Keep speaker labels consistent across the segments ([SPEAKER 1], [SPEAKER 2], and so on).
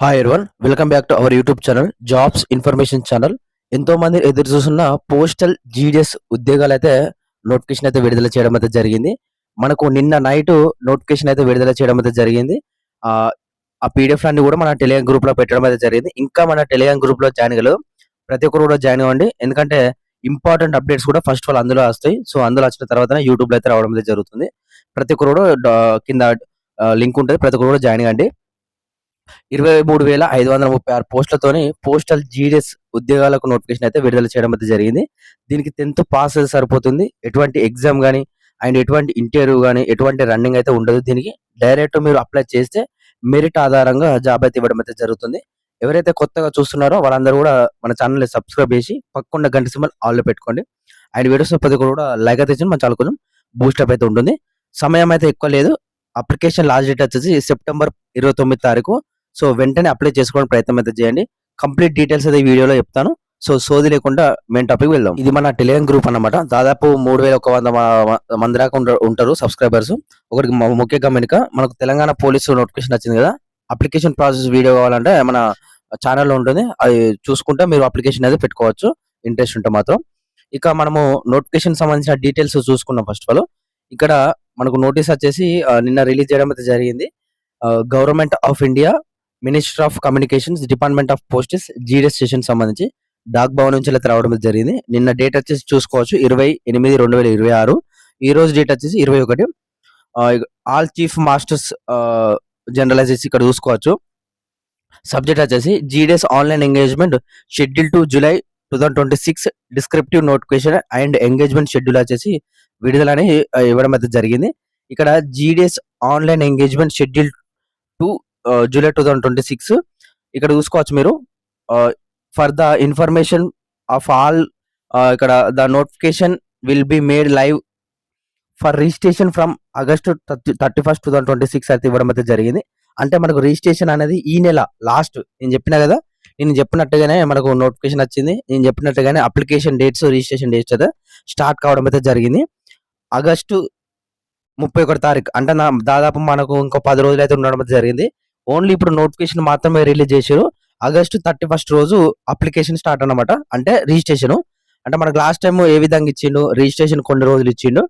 [SPEAKER 1] Hi everyone, welcome back to our YouTube channel jobs information channel. ఎంతో మంది ఎదురు చూస్తున్న పోస్టల్ జీడిఎస్ ఉద్యోగాలు అయితే నోటిఫికేషన్ అయితే విడుదల చేయడం అయితే జరిగింది. మనకు నిన్న నైట్ నోటిఫికేషన్ అయితే విడుదల చేయడం అయితే జరిగింది. ఆ ఆ పీడిఎఫ్ అన్ని కూడా మన టెలిగ్రామ్ గ్రూప్ లో పెట్టడం అయితే జరిగింది. ఇంకా మన టెలిగ్రామ్ గ్రూప్ లో జాయిన్ కాలేదు, ప్రతి ఒక్కరు కూడా జాయిన్ అవ్వండి. ఎందుకంటే ఇంపార్టెంట్ అప్డేట్స్ కూడా ఫస్ట్ ఆఫ్ ఆల్ అందులో వస్తాయి. సో అందులో వచ్చిన తర్వాత యూట్యూబ్ లో అయితే రావడం అయితే జరుగుతుంది. ప్రతి ఒక్కరు కూడా కింద లింక్ ఉంటుంది, ప్రతి ఒక్కరు కూడా జాయిన్ కండి. 23,536 పోస్టులతోని పోస్టల్ జీడీఎస్ ఉద్యోగాలకు నోటిఫికేషన్ అయితే విడుదల చేయడం అయితే జరిగింది. దీనికి 10th పాస్ అయితే సరిపోతుంది. ఎటువంటి ఎగ్జామ్ గానీ అండ్ ఎటువంటి ఇంటర్వ్యూ గానీ ఎటువంటి రన్నింగ్ అయితే ఉండదు. దీనికి డైరెక్ట్ మీరు అప్లై చేస్తే మెరిట్ ఆధారంగా జాబ్ అయితే ఇవ్వడం అయితే జరుగుతుంది. ఎవరైతే కొత్తగా చూస్తున్నారో వాళ్ళందరూ కూడా మన ఛానల్‌ని సబ్స్క్రైబ్ చేసి పక్కన గంట సింబల్ ఆల్‌లో పెట్టుకోండి. అండ్ వీడియోస్ ప్రతి ఒక్కరు కూడా లైక్ అయితే ఇచ్చి మన ఛానల్ కొంచెం బూస్టప్ అయితే ఉంటుంది. సమయం అయితే ఎక్కువ లేదు. అప్లికేషన్ లాస్ట్ డేట్ వచ్చేసి సెప్టెంబర్ 29 తారీఖు. సో వెంటనే అప్లై చేసుకోవడానికి ప్రయత్నం అయితే చేయండి. కంప్లీట్ డీటెయిల్స్ అయితే ఈ వీడియోలో చెప్తాను. సో సోది లేకుండా మెయిన్ టాపిక్ వెళ్దాం. ఇది మన టెలిగ్రామ్ గ్రూప్ అన్నమాట. దాదాపు 3,100 మంది దాకా ఉంటారు సబ్స్క్రైబర్స్. ఒకటి ముఖ్య గమనిక, మనకు తెలంగాణ పోలీసు నోటిఫికేషన్ వచ్చింది కదా, అప్లికేషన్ ప్రాసెస్ వీడియో కావాలంటే మన ఛానల్లో ఉంటుంది. అది చూసుకుంటే మీరు అప్లికేషన్ అయితే పెట్టుకోవచ్చు, ఇంట్రెస్ట్ ఉంటే మాత్రం. ఇక మనము నోటిఫికేషన్ సంబంధించిన డీటెయిల్స్ చూసుకున్నాం. ఫస్ట్ ఆఫ్ ఆల్ ఇక్కడ మనకు నోటీస్ వచ్చేసి నిన్న రిలీజ్ చేయడం అయితే జరిగింది. Government of India, minister of communications, department of posts, GDS station సంబంధించి డాక్ భవన్ నుంచి అయితే రావడం జరిగింది. నిన్న డేట్ వచ్చేసి చూసుకోవచ్చు 20/8/2026. ఈ రోజు డేట్ వచ్చేసి 21. ఆల్ చీఫ్ మాస్టర్స్ జనరలైజెస్ ఇక్కడ చూసుకోవచ్చు. సబ్జెక్ట్ వచ్చేసి GDS online engagement schedule two July 2026 descriptive notification and engagement schedule వచ్చేసి విడుదలని ఇవ్వడం అయితే జరిగింది. ఇక్కడ GDS online engagement schedule two July 2026 ఇక్కడ చూసుకోవచ్చు మీరు. For the information of all, ఇక్కడ the notification will be made live for registration from August 31, 2026 అయితే ఇవ్వడం అయితే జరిగింది. అంటే మనకు రిజిస్ట్రేషన్ అనేది ఈ నెల లాస్ట్, నేను చెప్పినా కదా, నేను చెప్పినట్టుగానే మనకు నోటిఫికేషన్ వచ్చింది. నేను చెప్పినట్టుగానే అప్లికేషన్ డేట్స్, రిజిస్ట్రేషన్ డేట్స్ అయితే స్టార్ట్ కావడం అయితే జరిగింది. ఆగస్టు 31 తారీఖు అంటే దాదాపు మనకు ఇంకో 10 రోజులు అయితే ఉండడం అయితే జరిగింది. ఓన్లీ ఇప్పుడు నోటిఫికేషన్ మాత్రమే రిలీజ్ చేశారు. ఆగస్టు 31 రోజు అప్లికేషన్ స్టార్ట్ అన్నమాట. అంటే రిజిస్ట్రేషన్, అంటే మనకు లాస్ట్ టైం ఏ విధంగా ఇచ్చిండు, రిజిస్ట్రేషన్ కొన్ని రోజులు ఇచ్చిండు,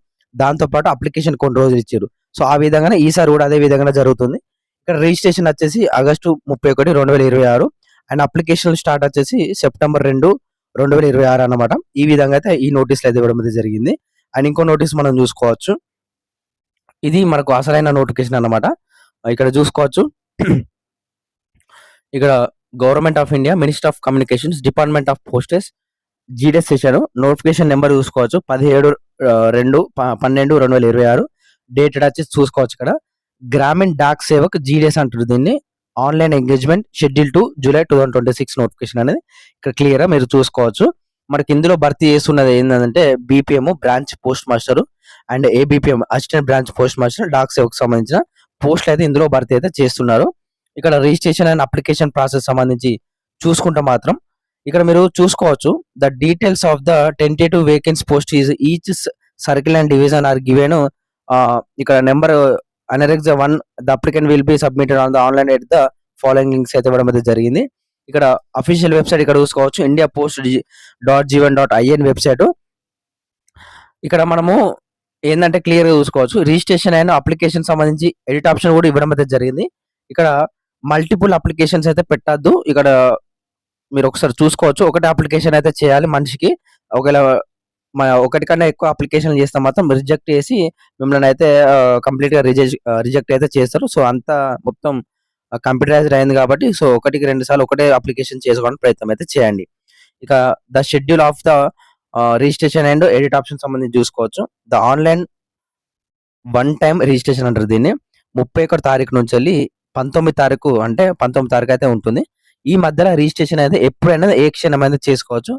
[SPEAKER 1] దాంతో పాటు అప్లికేషన్ కొన్ని రోజులు ఇచ్చారు. సో ఆ విధంగానే ఈసారి కూడా అదే విధంగా జరుగుతుంది. ఇక్కడ రిజిస్ట్రేషన్ వచ్చేసి ఆగస్టు 31, 2026 అండ్ అప్లికేషన్ స్టార్ట్ వచ్చేసి సెప్టెంబర్ 2, 2026 అన్నమాట. ఈ విధంగా అయితే ఈ నోటీసులు అయితే ఇవ్వడం అయితే జరిగింది. అండ్ ఇంకో నోటీస్ మనం చూసుకోవచ్చు. ఇది మనకు అసలైన నోటిఫికేషన్ అన్నమాట. ఇక్కడ చూసుకోవచ్చు. ఇక్కడ government of India, minister of communications, department of posts, GDS station notification number చూసుకోవచ్చు 17/2/12/2026. డేటెడ్ వచ్చేసి చూసుకోవచ్చు. ఇక్కడ గ్రామీణ డాక్ సేవక్ జీడీఎస్ అంటారు దీన్ని. Online engagement schedule two July 2026 notification అనేది ఇక్కడ క్లియర్ గా మీరు చూసుకోవచ్చు. మనకి ఇందులో భర్తీ చేస్తున్నది ఏంటంటే BPM branch post master and ABPM assistant branch post master డాక్ సేవకు సంబంధించిన పోస్టులు అయితే ఇందులో భర్తీ అయితే చేస్తున్నారు. ఇక్కడ రిజిస్ట్రేషన్ అండ్ అప్లికేషన్ ప్రాసెస్ సంబంధించి చూసుకుంటే మాత్రం ఇక్కడ మీరు చూసుకోవచ్చు. The details of the tentative vacancy post is each circle and division are given. ఇక్కడ number annex 1 the applicant will be submitted on the online at the following links అయితే ఇవ్వడం అయితే జరిగింది. ఇక్కడ అఫీషియల్ వెబ్సైట్ ఇక్కడ చూసుకోవచ్చు, indiapost.gov.in వెబ్సైట్. ఇక్కడ మనము ఏంటంటే క్లియర్ గా చూసుకోవచ్చు. రిజిస్ట్రేషన్ అయిన అప్లికేషన్ సంబంధించి ఎడిట్ ఆప్షన్ కూడా ఇవ్వడం అయితే జరిగింది. ఇక్కడ మల్టిపుల్ అప్లికేషన్స్ అయితే పెట్టద్దు. ఇక్కడ మీరు ఒకసారి చూసుకోవచ్చు. ఒకటే అప్లికేషన్ అయితే చేయాలి మనిషికి. ఒకవేళ ఒకటి కన్నా ఎక్కువ అప్లికేషన్ చేస్తే మాత్రం రిజెక్ట్ చేసి మిమ్మల్ని అయితే కంప్లీట్ గా రిజెక్ట్ అయితే చేస్తారు. సో అంతా మొత్తం కంప్యూటరైజ్డ్ అయింది కాబట్టి సో 1-2 సార్లు ఒకటే అప్లికేషన్ చేసుకోవడానికి ప్రయత్నం అయితే చేయండి. ఇక the schedule of the registration and edit option సంబంధించి చూసుకోవచ్చు. The online one time registration అంటారు దీన్ని. 31 తారీఖు నుంచి వెళ్ళి 19 తారీఖు, అంటే 19 తారీఖు అయితే ఉంటుంది. ఈ మధ్యలో రిజిస్ట్రేషన్ అయితే ఎప్పుడైనా ఏ క్షణమైనా చేసుకోవచ్చు.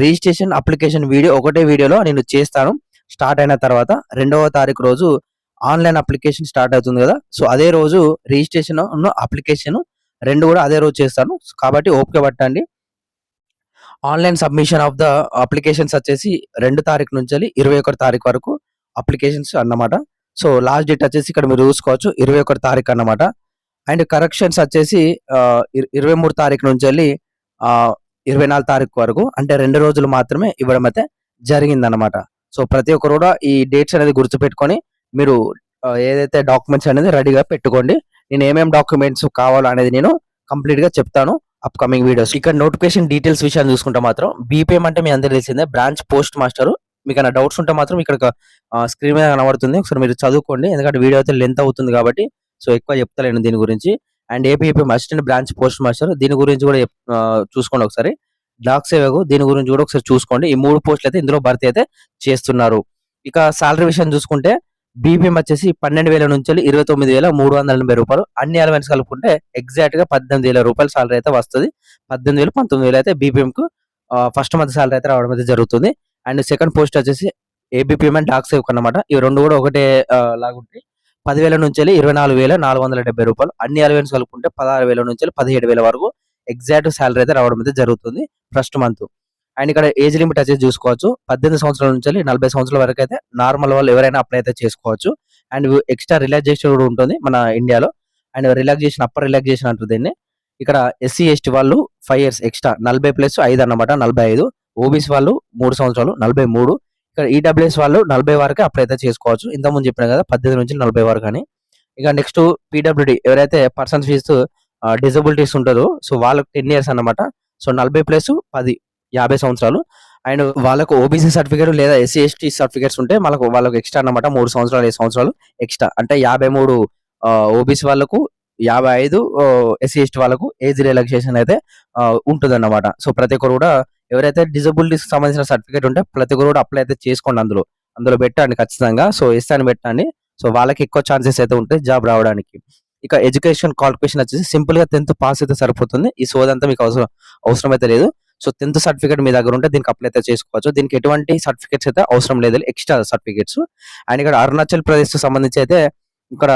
[SPEAKER 1] రిజిస్ట్రేషన్ అప్లికేషన్ వీడియో ఒకటే వీడియోలో నేను చేస్తాను. స్టార్ట్ అయిన తర్వాత 2వ తారీఖు రోజు ఆన్లైన్ అప్లికేషన్ స్టార్ట్ అవుతుంది కదా, సో అదే రోజు రిజిస్ట్రేషన్ అప్లికేషన్ 2 కూడా అదే రోజు చేస్తాను. కాబట్టి ఓపిక పట్టండి. Online submission of the applications వచ్చేసి 2 తారీఖు నుంచి 21 తారీఖు వరకు అప్లికేషన్స్ అన్నమాట. సో లాస్ట్ డేట్ వచ్చేసి ఇక్కడ మీరు చూసుకోవచ్చు 21 తారీఖు అన్నమాట. అండ్ కరెక్షన్స్ వచ్చేసి 23 తారీఖు నుంచెల్లి 24 తారీఖు వరకు, అంటే 2 రోజులు మాత్రమే ఇవ్వడం అయితే జరిగిందనమాట. సో ప్రతి ఒక్కరు కూడా ఈ డేట్స్ అనేది గుర్తుపెట్టుకొని మీరు ఏదైతే డాక్యుమెంట్స్ అనేది రెడీగా పెట్టుకోండి. నేను ఏమేం డాక్యుమెంట్స్ కావాలో అనేది నేను కంప్లీట్ గా చెప్తాను అప్కమింగ్ వీడియోస్. ఇక్కడ నోటిఫికేషన్ డీటెయిల్స్ విషయాన్ని చూసుకుంటే మాత్రం బీపీఎం అంటే మీ అందరికీ తెలిసిందే, బ్రాంచ్ పోస్ట్ మాస్టర్. మీకు ఏమైనా డౌట్స్ ఉంటే మాత్రం ఇక్కడ స్క్రీన్ మీద కనబడుతుంది, ఒకసారి మీరు చదువుకోండి. ఎందుకంటే వీడియో అయితే లెంత్ అవుతుంది కాబట్టి సో ఎక్కువ చెప్తలేను దీని గురించి. And APM assistant branch post master దీని గురించి కూడా చూసుకోండి ఒకసారి. డాక్ సేవకు దీని గురించి కూడా ఒకసారి చూసుకోండి. ఈ 3 పోస్టులు అయితే ఇందులో భర్తీ అయితే చేస్తున్నారు. ఇక సాలరీ విషయం చూసుకుంటే బీపీఎం వచ్చేసి 12,000 నుంచి 29,380 రూపాయలు. అన్ని అలవెన్స్ కలుపుకుంటే ఎగ్జాక్ట్ గా 18,000 రూపాయల సాలరీ అయితే వస్తుంది. 18,000 19,000 అయితే బీపీఎం కు ఫస్ట్ మంత్ సాలరీ అయితే రావడం అయితే జరుగుతుంది. అండ్ సెకండ్ పోస్ట్ వచ్చేసి ఏబిపిఎం అండ్ డాక్ సేవ్ అన్నమాట. ఇవి రెండు కూడా ఒకటే లాగుంటాయి. 10,000 నుంచి 24,470 రూపాయలు. అన్ని అలవెన్స్ కలుపుకుంటే 16,000 నుంచి 17,000 వరకు ఎగ్జాక్ట్ సాలరీ అయితే రావడం అయితే జరుగుతుంది ఫస్ట్ మంత్. అండ్ ఇక్కడ ఏజ్ లిమిట్ వచ్చేసి చూసుకోవచ్చు. 18 సంవత్సరాల నుంచి 40 సంవత్సరాల వరకు అయితే నార్మల్ వాళ్ళు ఎవరైనా అప్లై అయితే చేసుకోవచ్చు. అండ్ ఎక్స్ట్రా రిలాక్సేషన్ కూడా ఉంటుంది మన ఇండియాలో. అండ్ రిలాక్సేషన్ అప్పర్ రిలాక్సేషన్ అంటారు దీన్ని. ఇక్కడ ఎస్సీ ఎస్టీ వాళ్ళు 5 ఇయర్స్ ఎక్స్ట్రా 40+5 అన్నమాట, 45. ఓబీసీ వాళ్ళు 3 సంవత్సరాలు 43. ఇక్కడ ఈడబ్ల్యూఎస్ వాళ్ళు 40 వరకు అప్లై అయితే చేసుకోవచ్చు. ఇంతకుముందు చెప్పిన కదా 18 నుంచి 40 వరకు అని. ఇక నెక్స్ట్ పీడబ్ల్యూడి ఎవరైతే పర్సన్స్ ఫీజు డిజబిలిటీస్ ఉంటారో సో వాళ్ళకి 10 ఇయర్స్ అన్నమాట. సో 40+10 50 సంవత్సరాలు. అండ్ వాళ్ళకు ఓబీసీ సర్టిఫికేట్ లేదా ఎస్సీ ఎస్టీ సర్టిఫికేట్స్ ఉంటే వాళ్ళకు ఎక్స్ట్రా అన్నమాట 3 సంవత్సరాలు 5 సంవత్సరాలు ఎక్స్ట్రా. అంటే 53 ఓబీసీ వాళ్ళకు, 55 ఎస్సీ ఎస్టీ వాళ్ళకు ఏజ్ రిలాక్సేషన్ అయితే ఉంటుంది అన్నమాట. సో ప్రతి ఒక్కరు కూడా ఎవరైతే డిజబిలిటీస్ సంబంధించిన సర్టిఫికేట్ ఉంటే ప్రతి ఒక్కరు కూడా అప్లై అయితే చేసుకోండి. అందులో పెట్టండి ఖచ్చితంగా. సో ఎస్ అని పెట్టండి. సో వాళ్ళకి ఎక్కువ ఛాన్సెస్ అయితే ఉంటాయి జాబ్ రావడానికి. ఇక ఎడ్యుకేషన్ క్వాలిఫికేషన్ వచ్చేసి సింపుల్ గా 10th పాస్ అయితే సరిపోతుంది. ఈ సోదంతా మీకు అవసరం అయితే లేదు. సో 10th సర్టిఫికేట్ మీ దగ్గర ఉంటే దీనికి అప్లై అయితే చేసుకోవచ్చు. దీనికి ఎటువంటి సర్టిఫికేట్స్ అయితే అవసరం లేదు, ఎక్స్ట్రా సర్టిఫికేట్స్. అండ్ ఇక్కడ అరుణాచల్ ప్రదేశ్ సంబంధించి అయితే ఇక్కడ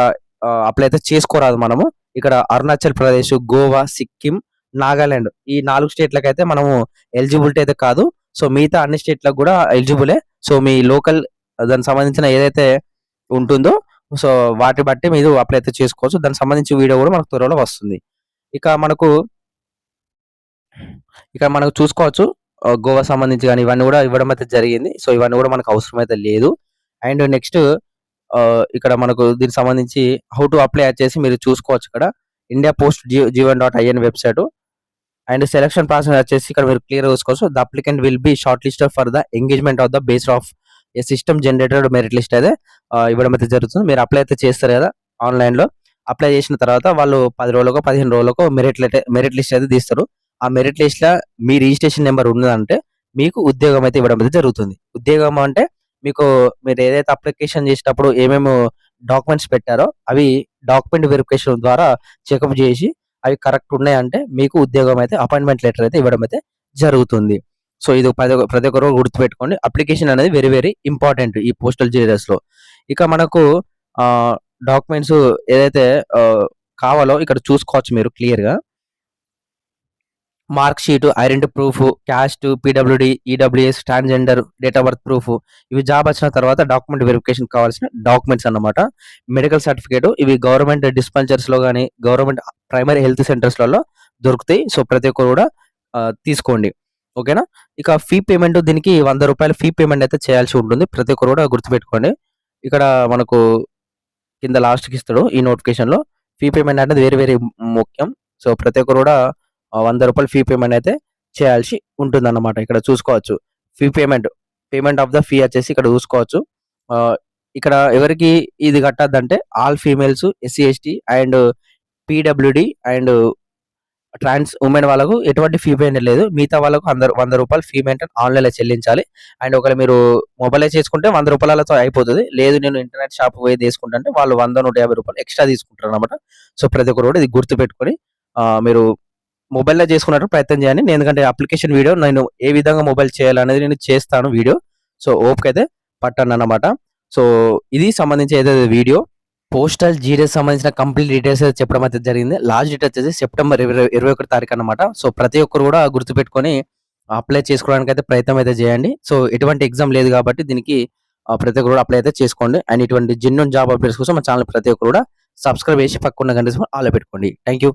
[SPEAKER 1] అప్లై అయితే చేసుకోరాదు మనము. ఇక్కడ అరుణాచల్ ప్రదేశ్, గోవా, సిక్కిం, నాగాలాండ్ ఈ 4 స్టేట్లకు అయితే మనము ఎలిజిబిలిటీ అయితే కాదు. సో మిగతా అన్ని స్టేట్లకు కూడా ఎలిజిబులే. సో మీ లోకల్ దానికి సంబంధించిన ఏదైతే ఉంటుందో సో వాటి బట్టి మీరు అప్లై అయితే చేసుకోవచ్చు. దానికి సంబంధించి వీడియో కూడా మనకు త్వరలో వస్తుంది. ఇక మనకు చూసుకోవచ్చు గోవా సంబంధించి కానీ ఇవన్నీ కూడా ఇవ్వడం అయితే జరిగింది. సో ఇవన్నీ కూడా మనకు అవసరం అయితే లేదు. అండ్ నెక్స్ట్ ఇక్కడ మనకు దీనికి సంబంధించి హౌ టు అప్లై వచ్చేసి మీరు చూసుకోవచ్చు. ఇక్కడ India post gov.in website. And selection process వచ్చేసి ఇక్కడ మీరు క్లియర్ చూసుకోవచ్చు. The applicant will B short listed for the engagement of the base of A system generated merit list అయితే ఇవ్వడం అయితే జరుగుతుంది. మీరు అప్లై అయితే చేస్తారు కదా ఆన్లైన్ లో. అప్లై చేసిన తర్వాత వాళ్ళు 10 రోజులకో 15 రోజులకో మెరిట్ లిస్ట్ అయితే తీస్తారు. ఆ మెరిట్ లిస్ట్ లో మీ రిజిస్ట్రేషన్ నెంబర్ ఉన్నదంటే మీకు ఉద్యోగం అయితే ఇవ్వడం అయితే జరుగుతుంది. ఉద్యోగం అంటే మీరు ఏదైతే అప్లికేషన్ చేసేటప్పుడు ఏమేమి డాక్యుమెంట్స్ పెట్టారో అవి డాక్యుమెంట్ వెరిఫికేషన్ ద్వారా చెకప్ చేసి అవి కరెక్ట్ ఉన్నాయంటే మీకు ఉద్యోగం అయితే అపాయింట్మెంట్ లెటర్ అయితే ఇవ్వడం అయితే జరుగుతుంది. సో ఇది ప్రతి ఒక్కరు గుర్తుపెట్టుకోండి. అప్లికేషన్ అనేది వెరీ వెరీ ఇంపార్టెంట్ ఈ పోస్టల్ జీఆర్ఎస్ లో. ఇక మనకు డాక్యుమెంట్స్ ఏదైతే కావాలో ఇక్కడ చూసుకోవచ్చు మీరు క్లియర్ గా. Mark sheet, identity proof, caste, PWD, EWS, transgender, date of birth proof, ఇవి జాబ్ వచ్చిన తర్వాత డాక్యుమెంట్ వెరిఫికేషన్ కావాల్సిన డాక్యుమెంట్స్ అన్నమాట. మెడికల్ సర్టిఫికేట్ ఇవి గవర్నమెంట్ డిస్పెన్సర్స్ లో కానీ గవర్నమెంట్ ప్రైమరీ హెల్త్ సెంటర్స్ లలో దొరుకుతాయి. సో ప్రతి ఒక్కరు కూడా తీసుకోండి, ఓకేనా. ఇక ఫీ పేమెంట్ దీనికి 100 రూపాయలు ఫీ పేమెంట్ అయితే చేయాల్సి ఉంటుంది. ప్రతి ఒక్కరు కూడా గుర్తుపెట్టుకోండి. ఇక్కడ మనకు కింద లాస్ట్ కి ఇస్తాడు ఈ నోటిఫికేషన్ లో. ఫీ పేమెంట్ అనేది వెరీ వెరీ ముఖ్యం. సో ప్రతి ఒక్కరు కూడా 100 రూపాయలు ఫీ పేమెంట్ అయితే చేయాల్సి ఉంటుంది అన్నమాట. ఇక్కడ చూసుకోవచ్చు fee payment of the fee వచ్చేసి ఇక్కడ చూసుకోవచ్చు. ఇక్కడ ఎవరికి ఇది కట్టద్దంటే all females, SC ST and PWD and trans women వాళ్ళకు ఎటువంటి ఫీ పేమెంట్ లేదు. మిగతా వాళ్ళకు 100 రూపాయలు ఫీ పేమెంట్ ఆన్లైన్ లో చెల్లించాలి. అండ్ ఒకవేళ మీరు మొబైల్ చేసుకుంటే 100 రూపాయలతో అయిపోతుంది. లేదు నేను ఇంటర్నెట్ షాప్ పోయి తీసుకుంటే వాళ్ళు 100-150 రూపాయలు ఎక్స్ట్రా తీసుకుంటారు అనమాట. సో ప్రతి ఒక్కరు కూడా ఇది గుర్తు పెట్టుకొని మీరు మొబైల్లో చేసుకున్నట్టు ప్రయత్నం చేయండి. ఎందుకంటే అప్లికేషన్ వీడియో నేను ఏ విధంగా మొబైల్ చేయాలనేది నేను చేస్తాను వీడియో. సో ఓపిక అయితే పట్టండి అన్నమాట. సో ఇది సంబంధించి ఏదైతే వీడియో పోస్టల్ జీడీఎస్ సంబంధించిన కంప్లీట్ డీటెయిల్స్ అయితే చెప్పడం అయితే జరిగింది. లాస్ట్ డేట్ వచ్చేసి సెప్టెంబర్ 21 తారీఖు అన్నమాట. సో ప్రతి ఒక్కరు కూడా గుర్తుపెట్టుకొని అప్లై చేసుకోవడానికి అయితే ప్రయత్నం అయితే చేయండి. సో ఎటువంటి ఎగ్జామ్ లేదు కాబట్టి దీనికి ప్రతి ఒక్కరు కూడా అప్లై అయితే చేసుకోండి. అండ్ ఇటువంటి జెన్యూన్ జాబ్ అప్డేట్స్ కోసం మా ఛానల్ ప్రతి ఒక్కరు కూడా సబ్స్క్రైబ్ చేసి పక్కన గంట ఆల్ పెట్టుకోండి. Thank you.